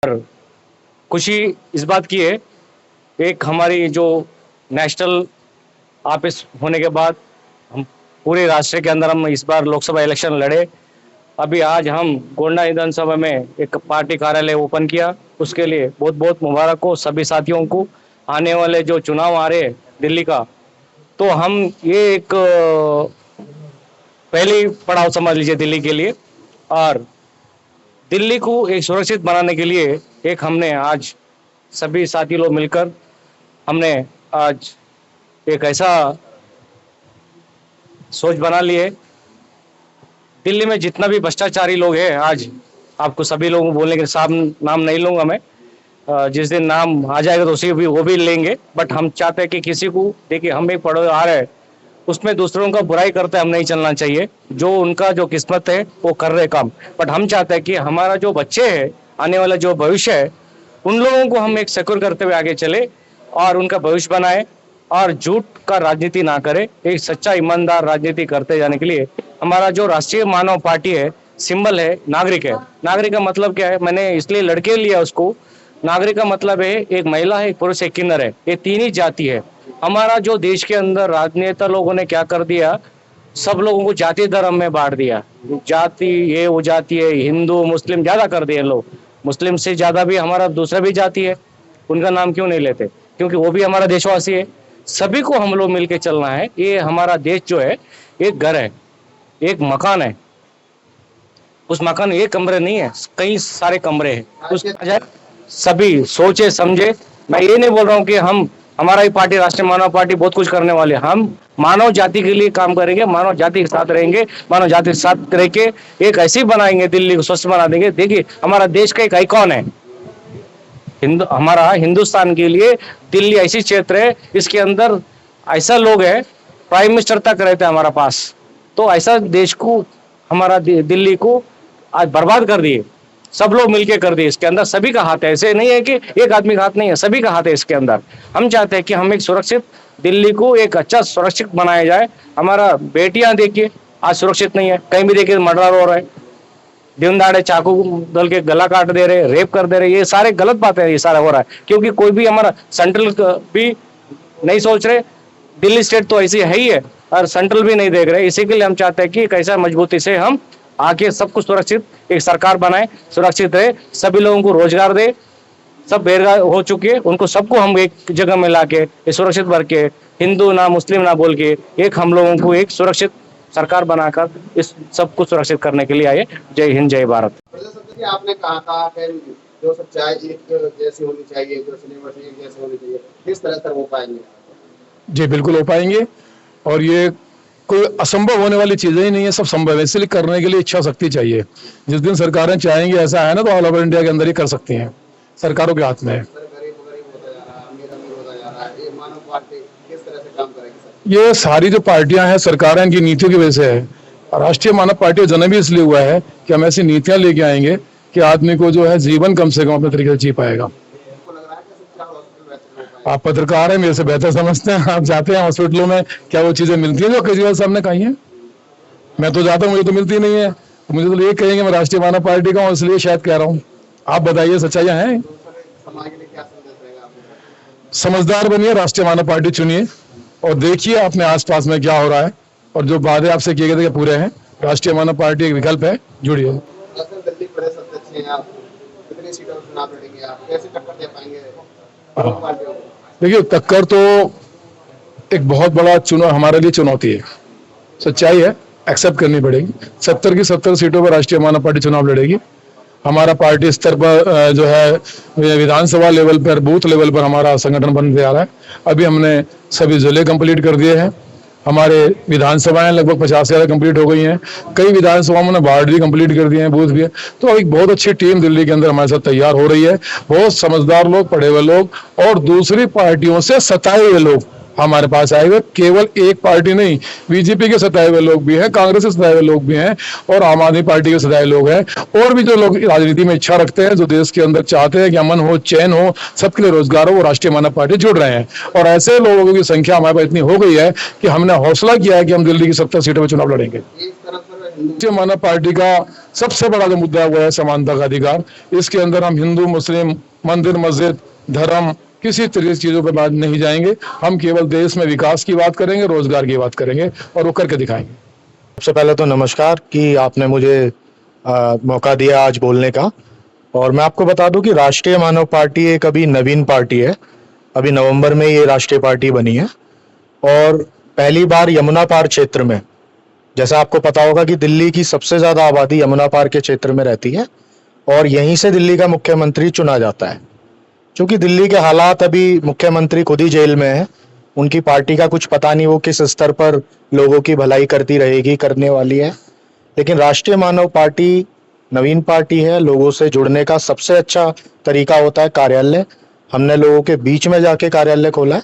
पर खुशी इस बात की है, एक हमारी जो नेशनल ऑफिस होने के बाद हम पूरे राष्ट्र के अंदर हम इस बार लोकसभा इलेक्शन लड़े। अभी आज हम गोंडा विधानसभा में एक पार्टी कार्यालय ओपन किया, उसके लिए बहुत बहुत मुबारक हो सभी साथियों को। आने वाले जो चुनाव आ रहे हैं दिल्ली का, तो हम ये एक पहली पड़ाव समझ लीजिए दिल्ली के लिए। और दिल्ली को एक सुरक्षित बनाने के लिए एक हमने आज सभी साथी लोग मिलकर हमने आज एक ऐसा सोच बना ली है। दिल्ली में जितना भी भ्रष्टाचारी लोग हैं, आज आपको सभी लोगों को बोलने के साथ नाम नहीं लूंगा मैं, जिस दिन नाम आ जाएगा तो उसी भी वो भी लेंगे। बट हम चाहते हैं कि किसी को देखिए, हम एक पड़ोस आ रहे हैं उसमें दूसरों का बुराई करते हम नहीं चलना चाहिए। जो उनका जो किस्मत है वो कर रहे काम, बट हम चाहते हैं कि हमारा जो बच्चे हैं, आने वाला जो भविष्य है, उन लोगों को हम एक सिक्योर करते हुए आगे चले और उनका भविष्य बनाए और झूठ का राजनीति ना करे, एक सच्चा ईमानदार राजनीति करते जाने के लिए हमारा जो राष्ट्रीय मानव पार्टी है, सिंबल है नागरिक है। नागरिक का मतलब क्या है, मैंने इसलिए लड़के लिया उसको। नागरिक का मतलब है एक महिला है, एक पुरुष, एक किन्नर है, ये तीन ही जाति है। हमारा जो देश के अंदर राजनेता लोगों ने क्या कर दिया, सब लोगों को जाति धर्म में बांट दिया। जाति ये वो जाति है, हिंदू मुस्लिम ज्यादा कर दिए लोग। मुस्लिम से ज्यादा भी हमारा दूसरा भी जाति है, उनका नाम क्यों नहीं लेते, क्योंकि वो भी हमारा देशवासी है। सभी को हम लोग मिलकर चलना है। ये हमारा देश जो है एक घर है, एक मकान है। उस मकान में एक कमरे नहीं है, कई सारे कमरे हैं। उस सभी सोचे समझे। मैं ये नहीं बोल रहा हूँ कि हम हमारा ही पार्टी राष्ट्रीय मानव पार्टी बहुत कुछ करने वाले, हम मानव जाति के लिए काम करेंगे, मानव जाति के साथ रहेंगे, मानव जाति के साथ रह के एक ऐसी बनाएंगे, दिल्ली को स्वस्थ बना देंगे। देखिए, हमारा देश का एक आइकॉन है हमारा हिंदुस्तान के लिए दिल्ली ऐसी क्षेत्र है, इसके अंदर ऐसा लोग है, प्राइम मिनिस्टर तक रहते हैं हमारा पास। तो ऐसा देश को हमारा दिल्ली को आज बर्बाद कर दिए, सब लोग मिलके कर दिए। इसके अंदर सभी का हाथ है, ऐसे नहीं है कि एक आदमी का हाथ नहीं है, सभी का हाथ है इसके अंदर। हम चाहते हैं कि हम एक सुरक्षित दिल्ली को एक अच्छा सुरक्षित बनाया जाए। हमारा बेटियां देखिए आज सुरक्षित नहीं है, कहीं भी देखिए मर्डर हो रहा है, दिन दाड़े चाकू दल के गला काट दे रहे, रेप कर दे रहे। ये सारे गलत बातें हैं, ये सारा हो रहा है क्योंकि कोई भी हमारा सेंट्रल भी नहीं सोच रहे। दिल्ली स्टेट तो ऐसी है ही है और सेंट्रल भी नहीं देख रहे। इसी के लिए हम चाहते हैं कि कैसा मजबूती से हम आके सबको सुरक्षित एक सरकार बनाए, सुरक्षित रहे, सभी लोगों को रोजगार दे। सब बेरोजगार हो चुके हैं, उनको सबको हम एक जगह में ला के सुरक्षित भर के, हिंदू ना मुस्लिम ना बोल के, एक हम लोगों को एक सुरक्षित सरकार बनाकर इस सबको सुरक्षित करने के लिए आए। जय हिंद, जय भारत। आपने कहा था कि जो सच्चाई एक जैसी होनी चाहिए, जो सिनेमा एक जैसे होनी चाहिए, किस तरह से हो पाएंगे? जी बिल्कुल हो पाएंगे, और ये कोई असंभव होने वाली चीजें ही नहीं है, सब संभव है। इसलिए करने के लिए इच्छा शक्ति चाहिए। जिस दिन सरकारें चाहेंगी ऐसा है ना, तो ऑल ओवर इंडिया के अंदर ही कर सकती हैं, सरकारों के हाथ में है। गरीब होता जा रहा है, अमीर अमीर होता जा रहा है, ये मानव पार्टी किस तरह से काम करेगी सर? ये सारी जो पार्टियां हैं, सरकारें, इनकी नीतियों की वजह से है। राष्ट्रीय मानव पार्टी का जन्म भी इसलिए हुआ है कि हम ऐसी नीतियां लेके आएंगे कि आदमी को जो है जीवन कम से कम अपने तरीके से जी पाएगा। आप पत्रकार हैं, मेरे से बेहतर समझते हैं। आप जाते हैं हॉस्पिटलों में, क्या वो चीजें मिलती हैं जो केजरीवाल साहब ने कही हैं? मैं तो जाता हूँ, मुझे तो मिलती नहीं है। मुझे तो ये कहेंगे मैं राष्ट्रीय मानव पार्टी का हूँ, इसलिए शायद कह रहा हूँ। आप बताइए, सच्चाइयां हैं? समझदार बनिए, राष्ट्रीय मानव पार्टी चुनिए और देखिए अपने आसपास में क्या हो रहा है, और जो वादे आपसे किए गए थे पूरे हैं। राष्ट्रीय मानव पार्टी एक विकल्प है, जुड़िए। दिल्ली प्रदेश अध्यक्ष हैं आप, कितनी सीटों पर चुनाव लड़ेंगे आप, कैसे टक्कर दे पाएंगे? देखिए, टक्कर तो एक बहुत बड़ा चुनाव हमारे लिए चुनौती है, सच्चाई है, एक्सेप्ट करनी पड़ेगी। 70 की 70 सीटों पर राष्ट्रीय मानव पार्टी चुनाव लड़ेगी। हमारा पार्टी स्तर पर जो है विधानसभा लेवल पर, बूथ लेवल पर हमारा संगठन बन जा रहा है। अभी हमने सभी जिले कंप्लीट कर दिए हैं। हमारे विधानसभाएं लगभग 50 से ज्यादा कंप्लीट हो गई हैं। कई विधानसभाओं में वार्ड भी कंप्लीट कर दिए हैं, बूथ भी है। तो एक बहुत अच्छी टीम दिल्ली के अंदर हमारे साथ तैयार हो रही है। बहुत समझदार लोग, पढ़े हुए लोग और दूसरी पार्टियों से सताए हुए लोग हमारे पास आएंगे। केवल एक पार्टी नहीं, बीजेपी के सताए हुए लोग भी हैं, कांग्रेस के सताए हुए लोग भी हैं और आम आदमी पार्टी के सताए लोग हैं, और भी जो लोग राजनीति में इच्छा रखते हैं, जो देश के अंदर चाहते हैं कि अमन हो, चैन हो, सबके लिए रोजगार हो, वो राष्ट्रीय मानव पार्टी जुड़ रहे हैं। और ऐसे लोगों की संख्या हमारे पास इतनी हो गई है कि हमने हौसला किया है कि हम दिल्ली की 70 सीटों पर चुनाव लड़ेंगे। एक तरफ राष्ट्रीय मानव पार्टी का सबसे बड़ा जो मुद्दा है वो है समानता का अधिकार। इसके अंदर हम हिंदू मुस्लिम मंदिर मस्जिद धर्म किसी तरह की चीजों पर बात नहीं जाएंगे। हम केवल देश में विकास की बात करेंगे, रोजगार की बात करेंगे और वो करके दिखाएंगे। सबसे पहले तो नमस्कार कि आपने मुझे मौका दिया आज बोलने का। और मैं आपको बता दूं कि राष्ट्रीय मानव पार्टी एक अभी नवीन पार्टी है। अभी नवंबर में ये राष्ट्रीय पार्टी बनी है और पहली बार यमुना पार क्षेत्र में, जैसा आपको पता होगा कि दिल्ली की सबसे ज्यादा आबादी यमुना पार के क्षेत्र में रहती है और यहीं से दिल्ली का मुख्यमंत्री चुना जाता है। क्योंकि दिल्ली के हालात, अभी मुख्यमंत्री खुद ही जेल में है, उनकी पार्टी का कुछ पता नहीं वो किस स्तर पर लोगों की भलाई करती रहेगी, करने वाली है। लेकिन राष्ट्रीय मानव पार्टी नवीन पार्टी है, लोगों से जुड़ने का सबसे अच्छा तरीका होता है कार्यालय। हमने लोगों के बीच में जाके कार्यालय खोला है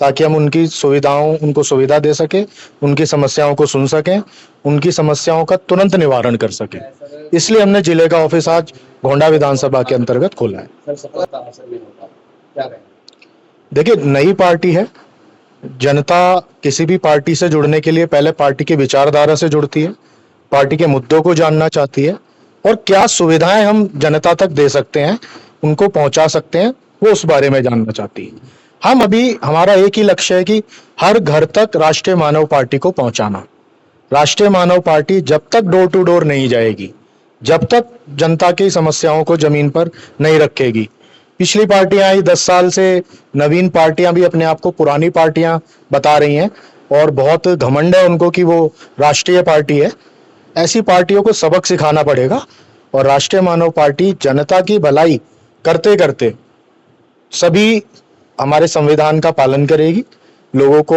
ताकि हम उनको सुविधा दे सके, उनकी समस्याओं को सुन सकें, उनकी समस्याओं का तुरंत निवारण कर सकें। इसलिए हमने जिले का ऑफिस आज गोंडा विधानसभा के अंतर्गत खोला है। सर सफलता हासिल नहीं होता, क्या कहें? देखिए, नई पार्टी है, जनता किसी भी पार्टी से जुड़ने के लिए पहले पार्टी की विचारधारा से जुड़ती है, पार्टी के मुद्दों को जानना चाहती है और क्या सुविधाएं हम जनता तक दे सकते हैं, उनको पहुंचा सकते हैं, वो उस बारे में जानना चाहती है। हमारा एक ही लक्ष्य है कि हर घर तक राष्ट्रीय मानव पार्टी को पहुंचाना। राष्ट्रीय मानव पार्टी जब तक डोर टू डोर नहीं जाएगी, जब तक जनता की समस्याओं को जमीन पर नहीं रखेगी। पिछली पार्टियां आई 10 साल से, नवीन पार्टियां भी अपने आप को पुरानी पार्टियां बता रही हैं और बहुत घमंड है उनको कि वो राष्ट्रीय पार्टी है। ऐसी पार्टियों को सबक सिखाना पड़ेगा और राष्ट्रीय मानव पार्टी जनता की भलाई करते करते सभी हमारे संविधान का पालन करेगी, लोगों को